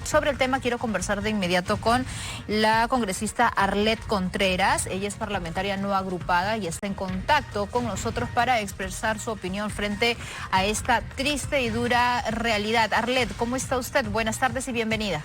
Sobre el tema quiero conversar de inmediato con la congresista Arlet Contreras. Ella es parlamentaria no agrupada y está en contacto con nosotros para expresar su opinión frente a esta triste y dura realidad. Arlet, ¿cómo está usted? Buenas tardes y bienvenida.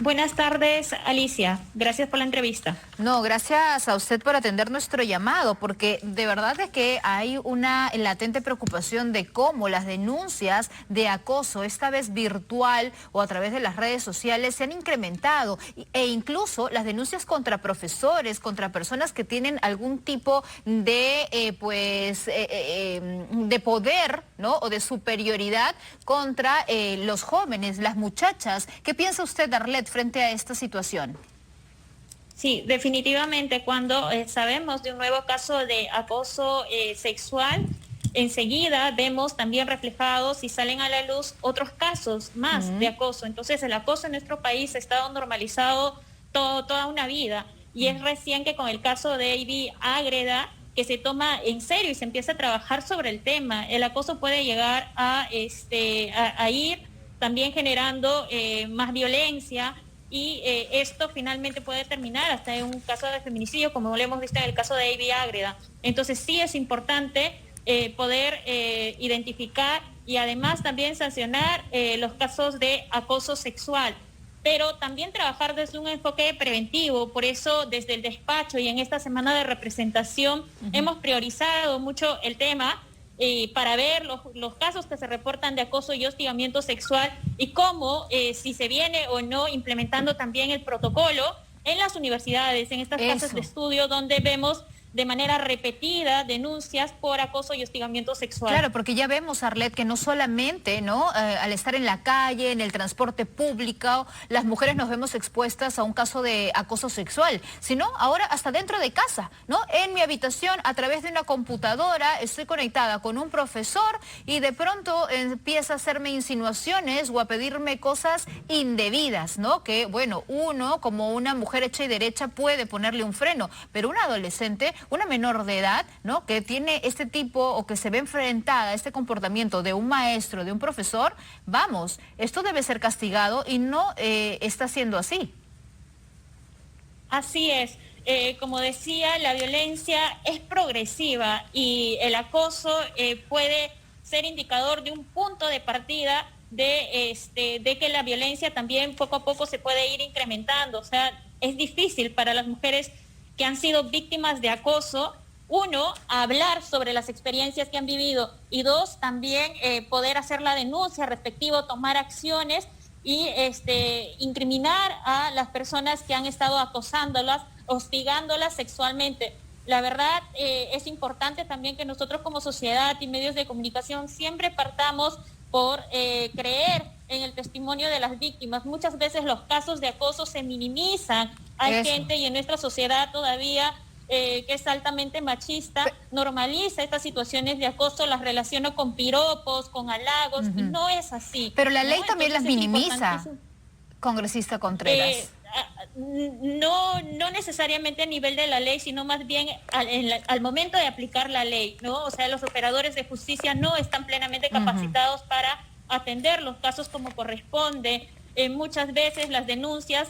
Buenas tardes, Alicia. Gracias por la entrevista. No, gracias a usted por atender nuestro llamado, porque de verdad es que hay una latente preocupación de cómo las denuncias de acoso, esta vez virtual o a través de las redes sociales, se han incrementado e incluso las denuncias contra profesores, contra personas que tienen algún tipo de de poder, ¿no? O de superioridad contra los jóvenes, las muchachas. ¿Qué piensa usted, Arlet, frente a esta situación? Sí, definitivamente cuando sabemos de un nuevo caso de acoso sexual, enseguida vemos también reflejados y salen a la luz otros casos más de acoso. Entonces el acoso en nuestro país ha estado normalizado toda una vida y es recién que con el caso de Ivy Ágreda que se toma en serio y se empieza a trabajar sobre el tema. El acoso puede llegar a ir también generando más violencia y esto finalmente puede terminar hasta en un caso de feminicidio, como lo hemos visto en el caso de Ivy Ágreda. Entonces sí es importante poder identificar y además también sancionar los casos de acoso sexual, pero también trabajar desde un enfoque preventivo. Por eso desde el despacho y en esta semana de representación hemos priorizado mucho el tema para ver los casos que se reportan de acoso y hostigamiento sexual y cómo, si se viene o no implementando también el protocolo en las universidades, en estas casas de estudio donde vemos de manera repetida denuncias por acoso y hostigamiento sexual. Claro, porque ya vemos, Arlet, que no solamente, ¿no? Al estar en la calle, en el transporte público, las mujeres nos vemos expuestas a un caso de acoso sexual, sino ahora hasta dentro de casa, ¿no? En mi habitación, a través de una computadora, estoy conectada con un profesor y de pronto empieza a hacerme insinuaciones o a pedirme cosas indebidas, ¿no? Que, bueno, uno, como una mujer hecha y derecha, puede ponerle un freno, pero un adolescente, una menor de edad, ¿no? Que tiene este tipo o que se ve enfrentada a este comportamiento de un maestro, de un profesor, vamos, esto debe ser castigado y no está siendo así. Así es. Como decía, la violencia es progresiva y el acoso puede ser indicador de un punto de partida de que la violencia también poco a poco se puede ir incrementando. O sea, es difícil para las mujeres que han sido víctimas de acoso, uno, hablar sobre las experiencias que han vivido y dos, también poder hacer la denuncia respectivo, tomar acciones y incriminar a las personas que han estado acosándolas, hostigándolas sexualmente. La verdad es importante también que nosotros como sociedad y medios de comunicación siempre partamos por creer en el testimonio de las víctimas. Muchas veces los casos de acoso se minimizan. Hay gente y en nuestra sociedad todavía que es altamente machista, normaliza estas situaciones de acoso, las relaciona con piropos, con halagos, y no es así. Pero la ley también las minimiza, congresista Contreras. No necesariamente a nivel de la ley, sino más bien al momento de aplicar la ley, ¿no? O sea, los operadores de justicia no están plenamente capacitados para atender los casos como corresponde. Muchas veces las denuncias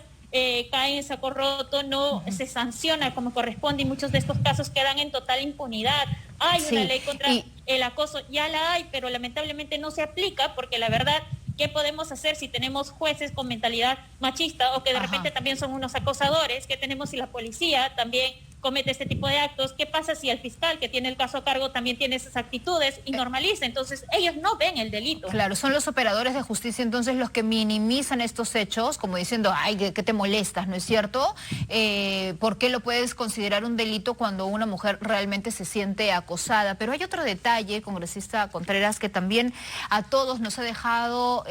caen en saco roto, no se sanciona como corresponde y muchos de estos casos quedan en total impunidad. Hay una ley contra el acoso, ya la hay, pero lamentablemente no se aplica porque la verdad, ¿qué podemos hacer si tenemos jueces con mentalidad machista o que de repente también son unos acosadores? ¿Qué tenemos si la policía también comete este tipo de actos? ¿Qué pasa si el fiscal que tiene el caso a cargo también tiene esas actitudes y normaliza? Entonces ellos no ven el delito. Claro, son los operadores de justicia entonces los que minimizan estos hechos, como diciendo, ay, ¿qué te molestas? ¿No es cierto? ¿Por qué lo puedes considerar un delito cuando una mujer realmente se siente acosada? Pero hay otro detalle, congresista Contreras, que también a todos nos ha dejado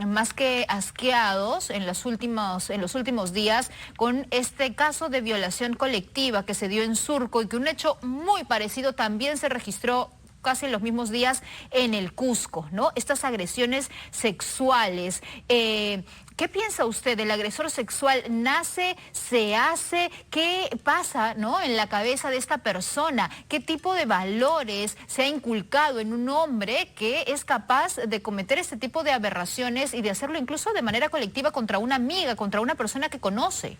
más que asqueados en los últimos días con este caso de violación colectiva que se dio en Surco y que un hecho muy parecido también se registró casi en los mismos días en el Cusco, ¿no? Estas agresiones sexuales. ¿Qué piensa usted del agresor sexual? ¿Nace, se hace? ¿Qué pasa, ¿no?, en la cabeza de esta persona? ¿Qué tipo de valores se ha inculcado en un hombre que es capaz de cometer este tipo de aberraciones y de hacerlo incluso de manera colectiva contra una amiga, contra una persona que conoce?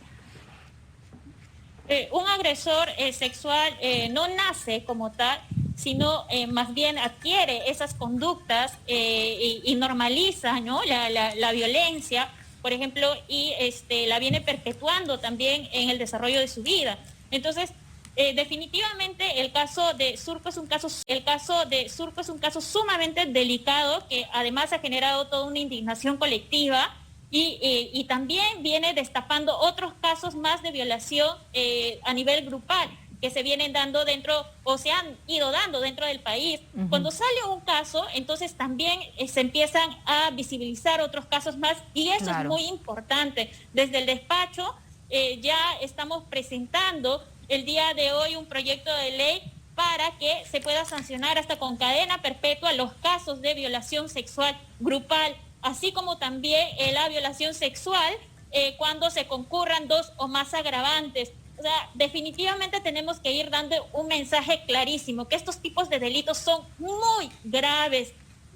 Un agresor sexual no nace como tal, sino más bien adquiere esas conductas y normaliza, ¿no?, la violencia, por ejemplo, y la viene perpetuando también en el desarrollo de su vida. Entonces, definitivamente el caso de Surco es un caso sumamente delicado, que además ha generado toda una indignación colectiva y también viene destapando otros casos más de violación a nivel grupal que se vienen dando dentro o se han ido dando dentro del país. Cuando sale un caso, entonces también se empiezan a visibilizar otros casos más y eso es muy importante. Desde el despacho ya estamos presentando el día de hoy un proyecto de ley para que se pueda sancionar hasta con cadena perpetua los casos de violación sexual grupal, así como también la violación sexual cuando se concurran 2 o más agravantes. O sea, definitivamente tenemos que ir dando un mensaje clarísimo, que estos tipos de delitos son muy graves.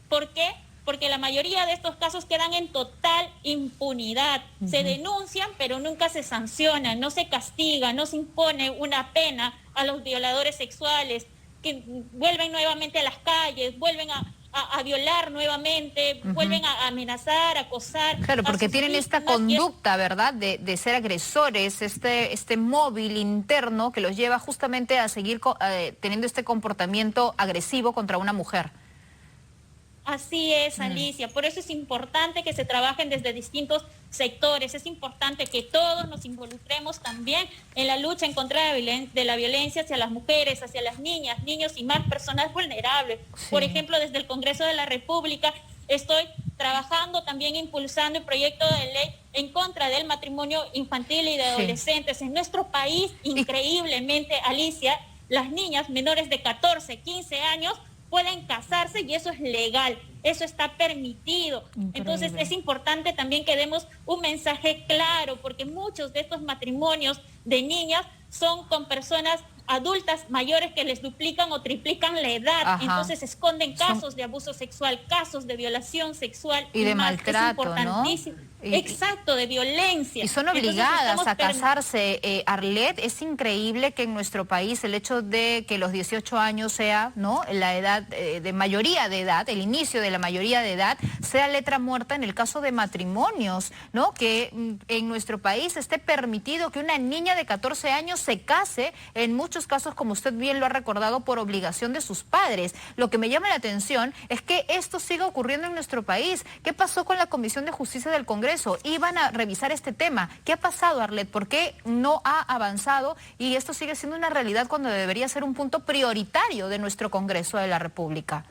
¿Por qué? Porque la mayoría de estos casos quedan en total impunidad. Se denuncian, pero nunca se sancionan, no se castiga, no se impone una pena a los violadores sexuales, que vuelven nuevamente a las calles, vuelven a violar nuevamente, vuelven a amenazar, a acosar. Claro, porque tienen esta conducta, ¿verdad?, de ser agresores, este móvil interno que los lleva justamente a seguir teniendo este comportamiento agresivo contra una mujer. Así es, Alicia. Por eso es importante que se trabajen desde distintos sectores. Es importante que todos nos involucremos también en la lucha en contra de la violencia hacia las mujeres, hacia las niñas, niños y más personas vulnerables. Sí. Por ejemplo, desde el Congreso de la República estoy trabajando, también impulsando el proyecto de ley en contra del matrimonio infantil y de adolescentes. En nuestro país, increíblemente, Alicia, las niñas menores de 14, 15 años pueden casarse y eso es legal, eso está permitido. Increíble. Entonces es importante también que demos un mensaje claro, porque muchos de estos matrimonios de niñas son con personas adultas mayores que les duplican o triplican la edad. Entonces esconden casos de abuso sexual, casos de violación sexual y de maltrato, ¿no? Exacto, de violencia. Y son obligadas a casarse, Arlet. Es increíble que en nuestro país el hecho de que los 18 años sea, ¿no?, la edad de mayoría de edad, el inicio de la mayoría de edad, sea letra muerta en el caso de matrimonios, ¿no? Que en nuestro país esté permitido que una niña de 14 años se case, en muchos casos, como usted bien lo ha recordado, por obligación de sus padres. Lo que me llama la atención es que esto siga ocurriendo en nuestro país. ¿Qué pasó con la Comisión de Justicia del Congreso? Iban a revisar este tema. ¿Qué ha pasado, Arlet? ¿Por qué no ha avanzado? Y esto sigue siendo una realidad cuando debería ser un punto prioritario de nuestro Congreso de la República.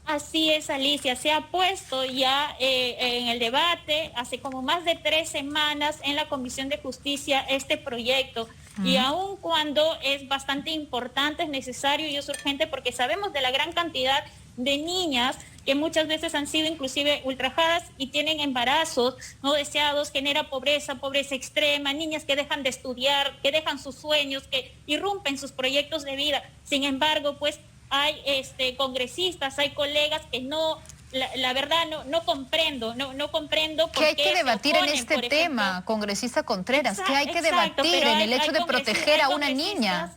Así es, Alicia. Se ha puesto ya en el debate hace como más de 3 semanas en la Comisión de Justicia este proyecto. Y aun cuando es bastante importante, es necesario y es urgente porque sabemos de la gran cantidad de niñas que muchas veces han sido inclusive ultrajadas y tienen embarazos no deseados, genera pobreza extrema, niñas que dejan de estudiar, que dejan sus sueños, que irrumpen sus proyectos de vida. Sin embargo, pues hay congresistas, hay colegas que no, la verdad no comprendo, no comprendo por qué hay que debatir en este tema, congresista Contreras, ¿qué hay que debatir en el hecho de proteger a una niña?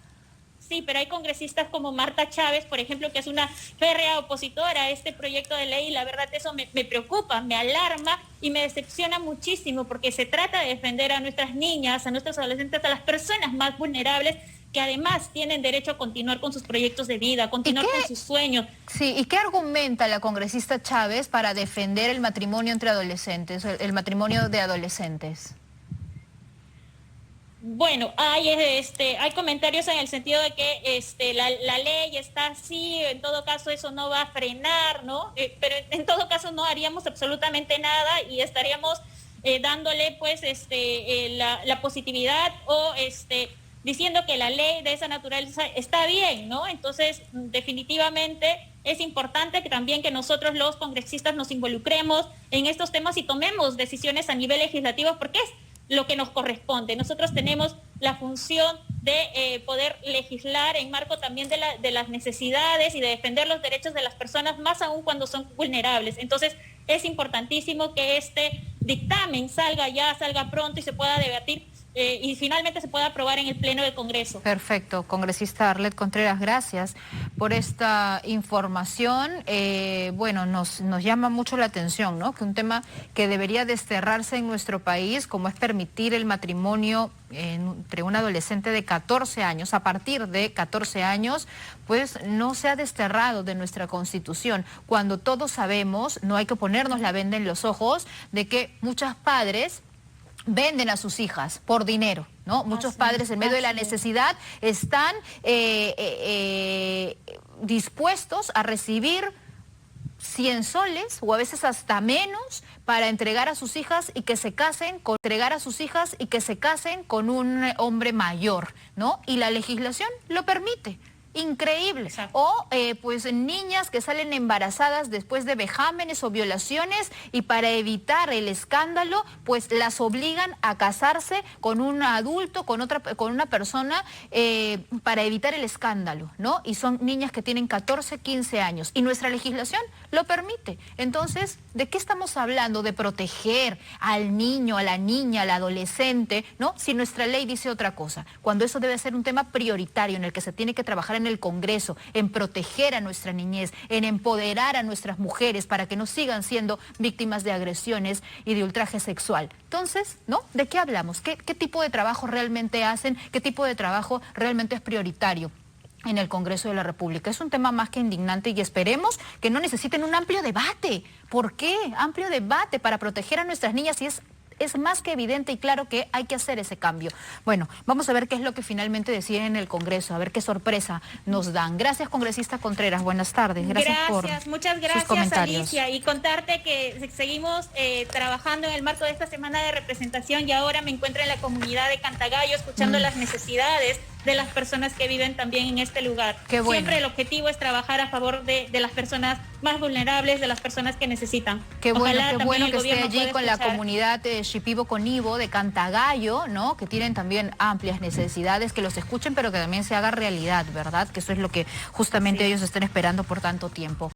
Sí, pero hay congresistas como Marta Chávez, por ejemplo, que es una férrea opositora a este proyecto de ley y la verdad eso me preocupa, me alarma y me decepciona muchísimo porque se trata de defender a nuestras niñas, a nuestros adolescentes, a las personas más vulnerables que además tienen derecho a continuar con sus proyectos de vida, a continuar con sus sueños. Sí, ¿y qué argumenta la congresista Chávez para defender el matrimonio entre adolescentes, el matrimonio de adolescentes? Bueno, hay comentarios en el sentido de que la ley está así, en todo caso eso no va a frenar, ¿no? Pero en todo caso no haríamos absolutamente nada y estaríamos dándole pues la positividad o diciendo que la ley de esa naturaleza está bien, ¿no? Entonces, definitivamente es importante que también que nosotros los congresistas nos involucremos en estos temas y tomemos decisiones a nivel legislativo, porque es lo que nos corresponde. Nosotros tenemos la función de poder legislar en marco también de las necesidades y de defender los derechos de las personas, más aún cuando son vulnerables. Entonces, es importantísimo que este dictamen salga pronto y se pueda debatir y finalmente se pueda aprobar en el Pleno del Congreso. Perfecto. Congresista Arlet Contreras, gracias por esta información. Bueno, nos llama mucho la atención, ¿no? Que un tema que debería desterrarse en nuestro país, como es permitir el matrimonio entre un adolescente de 14 años, a partir de 14 años, pues no se ha desterrado de nuestra Constitución, cuando todos sabemos, no hay que ponernos la venda en los ojos, de que muchos padres venden a sus hijas por dinero, ¿no? Muchos padres en medio de la necesidad están dispuestos a recibir 100 soles o a veces hasta menos para entregar a sus hijas y que se casen con un hombre mayor, ¿no? Y la legislación lo permite. Increíble. Exacto. O pues niñas que salen embarazadas después de vejámenes o violaciones y para evitar el escándalo pues las obligan a casarse con un adulto, con una persona para evitar el escándalo, ¿no? Y son niñas que tienen 14, 15 años y nuestra legislación lo permite. Entonces, ¿de qué estamos hablando? De proteger al niño, a la niña, al adolescente, ¿no? Si nuestra ley dice otra cosa, cuando eso debe ser un tema prioritario en el que se tiene que trabajar en el Congreso, en proteger a nuestra niñez, en empoderar a nuestras mujeres para que no sigan siendo víctimas de agresiones y de ultraje sexual. Entonces, ¿no? ¿De qué hablamos? ¿Qué tipo de trabajo realmente hacen? ¿Qué tipo de trabajo realmente es prioritario en el Congreso de la República? Es un tema más que indignante y esperemos que no necesiten un amplio debate. ¿Por qué? Amplio debate para proteger a nuestras niñas y es más que evidente y claro que hay que hacer ese cambio. Bueno, vamos a ver qué es lo que finalmente deciden en el Congreso, a ver qué sorpresa nos dan. Gracias, congresista Contreras. Buenas tardes. Muchas gracias, Alicia. Y contarte que seguimos trabajando en el marco de esta semana de representación y ahora me encuentro en la comunidad de Cantagallo escuchando las necesidades de las personas que viven también en este lugar. Qué bueno. Siempre el objetivo es trabajar a favor de las personas más vulnerables, de las personas que necesitan. Qué bueno que esté allí con la comunidad Shipibo Conibo de Cantagallo, ¿no? Que tienen también amplias necesidades, que los escuchen, pero que también se haga realidad, ¿verdad? Que eso es lo que justamente ellos están esperando por tanto tiempo.